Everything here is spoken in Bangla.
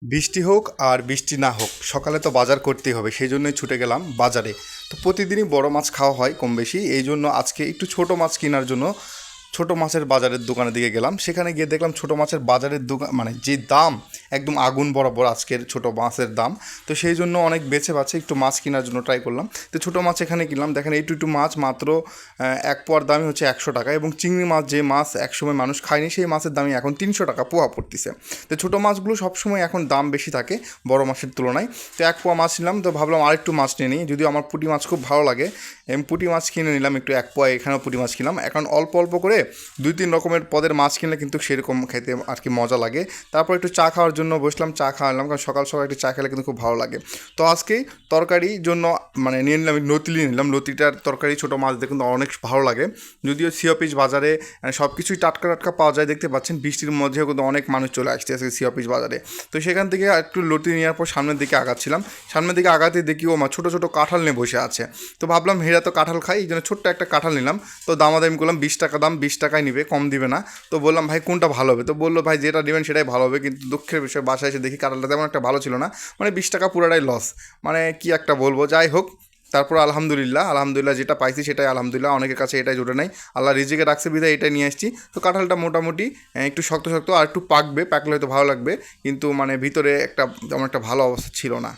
বৃষ্টি হোক আর বৃষ্টি না হোক সকালে তো বাজার করতেই হবে, সেই জন্যই ছুটে গেলাম বাজারে। তো প্রতিদিনই বড় মাছ খাওয়া হয় কম বেশি, এই জন্য আজকে একটু ছোট মাছ কেনার জন্য ছোট মাছের বাজারের দোকানের দিকে গেলাম। সেখানে গিয়ে দেখলাম ছোট মাছের বাজারের দোকান মানে যে দাম একদম আগুন বরাবর আজকের ছোট মাছের দাম। তো সেই জন্য অনেক বেছে বাছে একটু মাছ কেনার জন্য ট্রাই করলাম। তো ছোটো মাছ এখানে কিনলাম, দেখেন একটু মাছ মাত্র এক পোয়ার দামই হচ্ছে 100 টাকা, এবং চিংড়ি মাছ যে মাছ একসময় মানুষ খায়নি সেই মাছের দামই এখন 300 টাকা পোয়া পড়তেছে। তো ছোটো মাছগুলো সবসময় এখন দাম বেশি থাকে বড় মাছের তুলনায়। তো এক পোয়া মাছ নিলাম, তো ভাবলাম আরেকটু মাছ নিয়ে নিই, যদিও আমার পুঁটি মাছ খুব ভালো লাগে। আমি পুঁটি মাছ কিনে নিলাম একটু, এক পোয়া এখানেও পুঁটি মাছ কিনলাম। এখন অল্প অল্প করে 2-3 রকমের পদের মাছ কিনলে কিন্তু সেরকম খেতে আর কি মজা লাগে। তারপর একটু চা খাওয়ার জন্য বসলাম, চা খাওয়ালাম, কারণ সকাল সকাল একটু চা খেলে কিন্তু খুব ভালো লাগে। তো আজকে তরকারির জন্য মানে নিয়ে নিলাম লতি, নিলাম লতিটার তরকারি। ছোটো মাছ দেখুন অনেক ভালো লাগে, যদিও সিও পিস বাজারে সব কিছুই টাটকা টাটকা পাওয়া যায়। দেখতে পাচ্ছেন বৃষ্টির মধ্যেও কিন্তু অনেক মানুষ চলে আসছে আজকে সিও পিস বাজারে। তো সেখান থেকে একটু লতি নেওয়ার পর সামনের দিকে আগাচ্ছিলাম, সামনের দিকে আগাতে দেখি ও মা ছোটো ছোটো কাঁঠাল নিয়ে বসে আছে। তো ভাবলাম হেরা তো কাঁঠাল খাই, এই জন্য ছোট্ট একটা কাঁঠাল নিলাম। তো দামাদামি করলাম, 20 টাকা দাম, 20 টাকায় নিবে, কম দিবে না। তো বললাম ভাই কোনটা ভালো হবে, তো বললো ভাই যেটা নেবেন সেটাই ভালো হবে। কিন্তু দুঃখের বিষয় বাসায় এসে দেখি কাঁঠালটা তেমন একটা ভালো ছিল না, মানে 20 টাকা পুরাটাই লস। মানে কি একটা বলবো, যাই হোক। তারপর আলহামদুলিল্লাহ আলহামদুলিল্লাহ যেটা পাইছি সেটাই আলহামদুলিল্লাহ, অনেকের কাছে এটাই জোটে নাই, আল্লাহ রিজিকে রাখছে বিধায় এটাই নিয়ে আসছি। তো কাঁঠালটা মোটামুটি একটু শক্ত শক্ত, আর একটু পাকবে, পাকলে হয়তো ভালো লাগবে, কিন্তু মানে ভিতরে একটা তেমন একটা ভালো অবস্থা ছিল না।